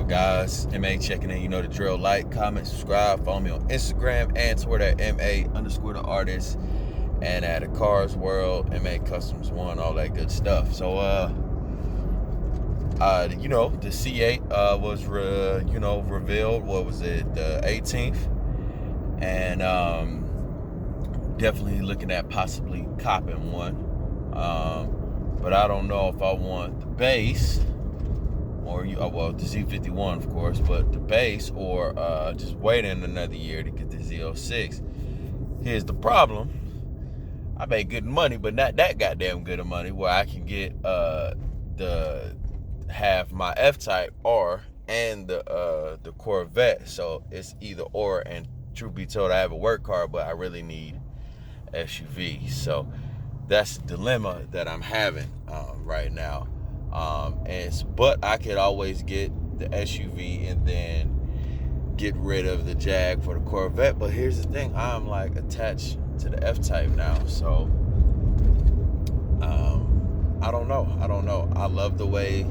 up, guys? M.A. checking in. You know the drill. Like, comment, subscribe. Follow me on Instagram and Twitter at M.A_the_artist and at M.A.World, M.A. Customs 1, all that good stuff. So, the C8 was, revealed. What was it? The 18th. And definitely looking at possibly copping one. But I don't know if I want the base or the Z51, of course, but the base or just waiting another year to get the Z06. Here's the problem. I made good money, but not that goddamn good of money where I can get have my F-Type R and the Corvette. So it's either or, and truth be told, I have a work car, but I really need SUV. So that's the dilemma that I'm having right now. But I could always get the SUV and then get rid of the Jag for the Corvette. But here's the thing, I'm like attached to the F-Type now. So I don't know. I love the way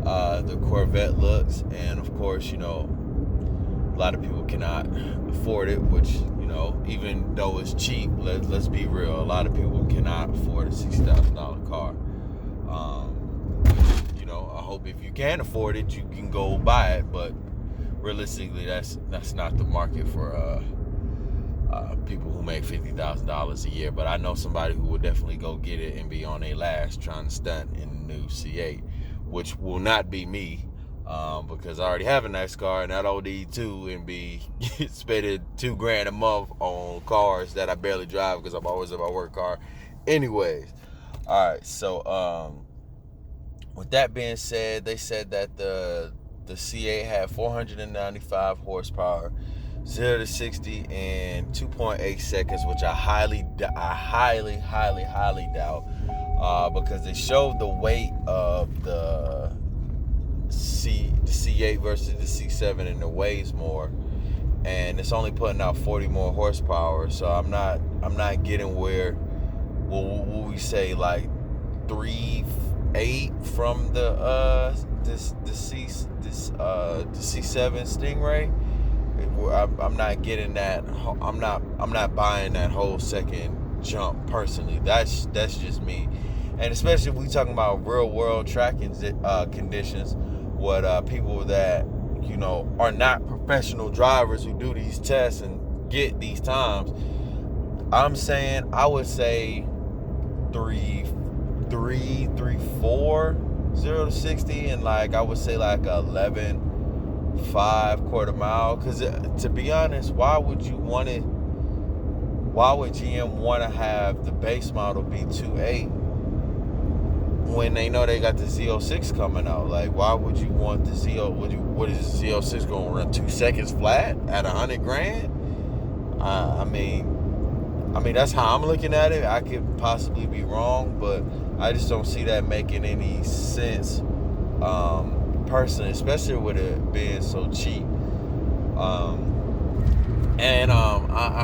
the Corvette looks, and of course, a lot of people cannot afford it, which, even though it's cheap, let's be real, a lot of people cannot afford a $60,000 car. I hope if you can afford it, you can go buy it, but realistically, that's not the market for people who make $50,000 a year. But I know somebody who would definitely go get it and be on their last trying to stunt in the new C8, which will not be me. Because I already have a nice car and I don't need two and be spending $2,000 a month on cars that I barely drive because I'm always in my work car anyways. All right, so with that being said, they said that the C8 had 495 horsepower, 0 to 60 in 2.8 seconds, which I highly doubt, because they showed the weight of the C8 versus the C7, and it weighs more, and it's only putting out 40 more horsepower. So I'm not getting where will we say like 3.8 from the C7 Stingray. I'm not getting that. I'm not buying that whole second jump personally. That's just me. And especially if we talking about real world tracking conditions, what people that are not professional drivers who do these tests and get these times, I'm saying I would say 3.4 0 to 60, and like I would say like 11.5 quarter mile. Because to be honest, why would GM want to have the base model be 2.8 when they know they got the Z06 coming out? Like, why would you want the what is the Z06 going to run 2 seconds flat at $100,000? I mean, that's how I'm looking at it. I could possibly be wrong, but I just don't see that making any sense, personally, especially with it being so cheap. I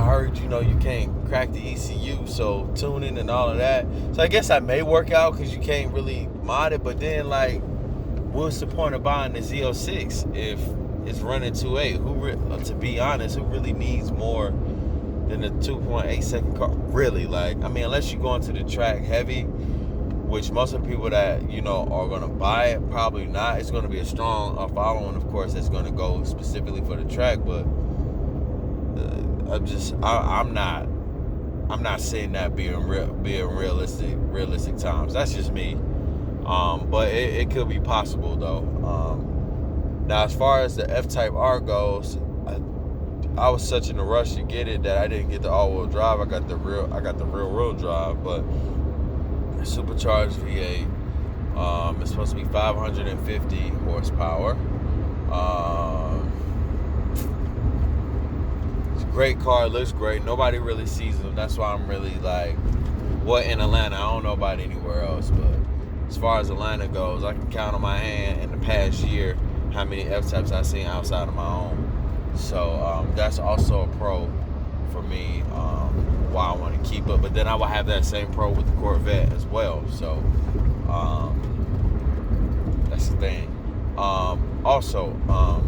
heard, you can't crack the ECU, so tuning and all of that. So I guess that may work out because you can't really mod it. But then, like, what's the point of buying the Z06 if it's running 2.8? To be honest, who really needs more than a 2.8 second car? Really, like, I mean, unless you go into the track heavy, which most of the people that are going to buy it, probably not. It's going to be a strong following, of course, that's going to go specifically for the track. But I'm not seeing that being realistic times. That's just me. But it could be possible though. Now, as far as the F-Type R goes, I was such in a rush to get it that I didn't get the all-wheel drive. I got the rear-wheel drive, but supercharged V8. It's supposed to be 550 horsepower. It's a great car. It looks great. Nobody really sees them. That's why I'm really like, in Atlanta? I don't know about anywhere else, but as far as Atlanta goes, I can count on my hand in the past year how many F-Types I've seen outside of my own. So that's also a pro for me, why I want to keep it. But then I will have that same pro with the Corvette as well. So that's the thing. Also, I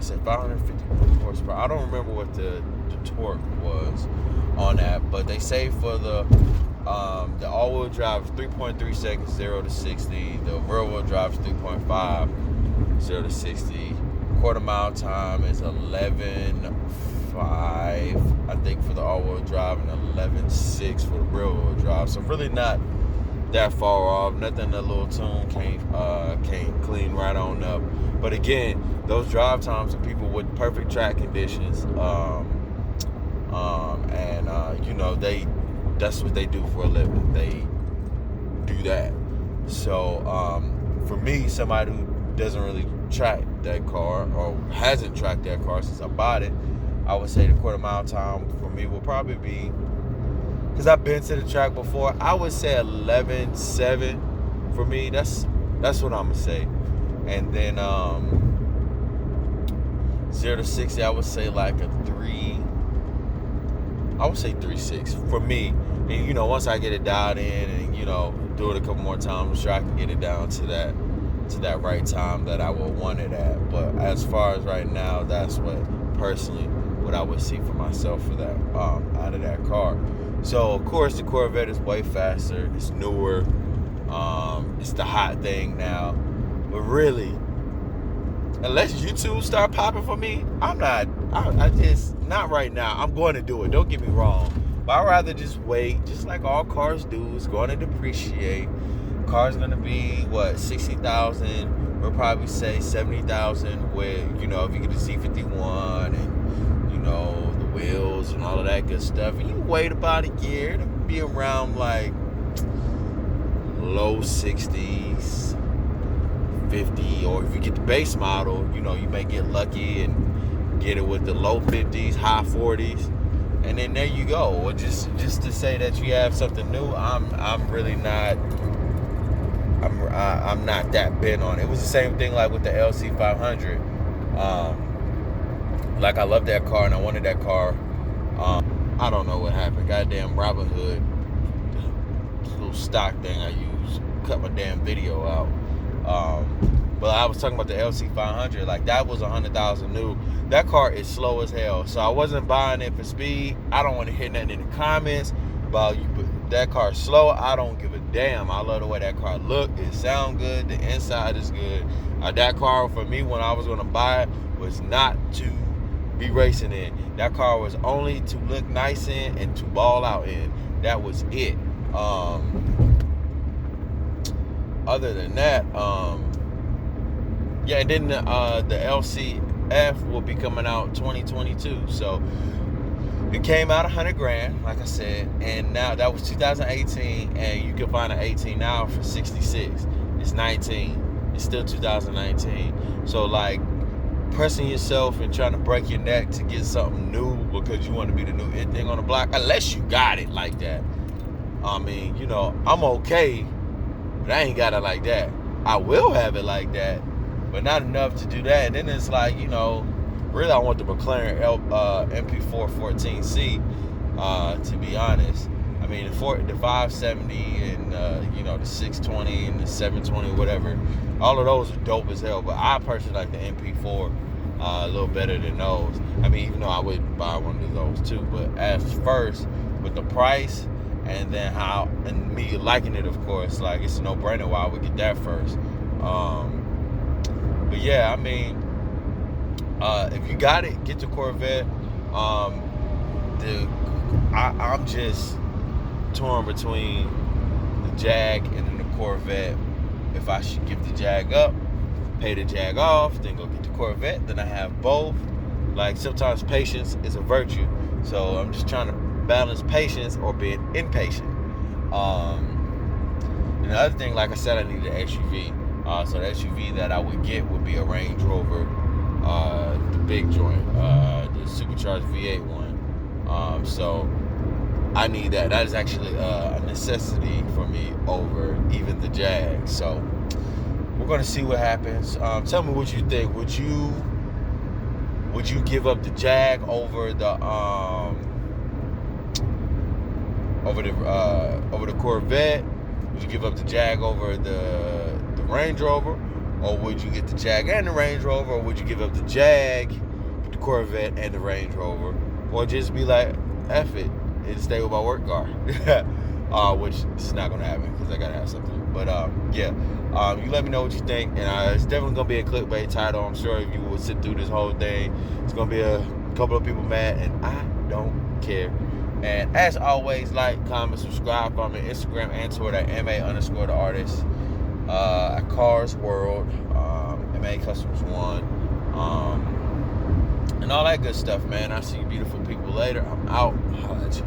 said 550 horsepower. I don't remember what the torque was on that, but they say for the all-wheel drive is 3.3 seconds 0 to 60. The rear-wheel drive is 3.5 0 to 60. Quarter mile time is 11.5, I think, for the all-wheel drive, and 11.6 for the rear-wheel drive. So really not that far off. Nothing a little tune can't clean right on up. But again, those drive times are people with perfect track conditions, that's what they do for a living. They do that. So for me, somebody who doesn't really track that car or hasn't tracked that car since I bought it, I would say the quarter mile time for me will probably be, because I've been to the track before, I would say 11.7 for me. That's what I'm gonna say. And then 0 to 60, I would say like a 3. I would say 3.6 for me. And once I get it dialed in and do it a couple more times, I'm sure I can get it down to that right time that I would want it at. But as far as right now, that's what I would see for myself for that out of that car. So of course the Corvette is way faster. It's newer. It's the hot thing now. But really, unless YouTube start popping for me, I just not right now. I'm going to do it. Don't get me wrong. But I'd rather just wait, just like all cars do. It's going to depreciate. Car's going to be, 60,000. We'll probably say 70,000 with, if you get the Z51 and, the wheels and all of that good stuff. And you wait about a year, it'll be around like low 60s, 50. Or if you get the base model, you may get lucky and get it with the low 50s, high 40s. And then there you go. Or just to say that you have something new, I'm really not. I'm not that bent on it. It was the same thing like with the LC500. I love that car and I wanted that car. I don't know what happened. Goddamn Robinhood, little stock thing I use, cut my damn video out. But I was talking about the LC500. Like that was 100,000 new. That car is slow as hell. So I wasn't buying it for speed. I don't want to hear nothing in the comments about you. That car is slow. I don't give a damn. I love the way that car look. It sound good. The inside is good. That car for me when I was going to buy it was not to be racing in. That car was only to look nice in and to ball out in. That was it. Other than that, and then the LCF will be coming out 2022. So it came out $100,000, like I said, and now that was 2018, and you can find an 18 now for 66. It's 19. It's still 2019. So like pressing yourself and trying to break your neck to get something new because you want to be the new it thing on the block, unless you got it like that. I mean, I'm okay, but I ain't got it like that. I will have it like that, but not enough to do that. And then it's like, really I want the McLaren MP4 14C, to be honest. I mean, the 570 and, the 620 and the 720, whatever, all of those are dope as hell. But I personally like the MP4 a little better than those. I mean, even though I would buy one of those too. But as first, with the price and then and me liking it, of course, like it's a no-brainer why I would get that first. But yeah, I mean, if you got it, get the Corvette. I'm just torn between the Jag and then the Corvette. If I should give the Jag up, pay the Jag off, then go get the Corvette, then I have both. Like sometimes patience is a virtue, so I'm just trying to balance patience or being impatient. And the other thing, like I said, I need an SUV. So the SUV that I would get would be a Range Rover, the big joint, the supercharged V8 one. So I need that. That is actually a necessity for me over even the Jag. So we're gonna see what happens. Tell me what you think. Would you give up the Jag over the Corvette? Would you give up the Jag over the Range Rover? Or would you get the Jag and the Range Rover? Or would you give up the Jag, the Corvette, and the Range Rover? Or just be like, F it, and stay with my work car? Which is not going to happen because I got to have something. But yeah, you let me know what you think. And it's definitely going to be a clickbait title. I'm sure if you will sit through this whole thing, it's going to be a couple of people mad, and I don't care. And as always, like, comment, subscribe. Follow me on Instagram and Twitter at M.A._the_artist. At Cars World, M.A. Customs 1, and all that good stuff, man. I'll see you beautiful people later. I'm out. Holla at you.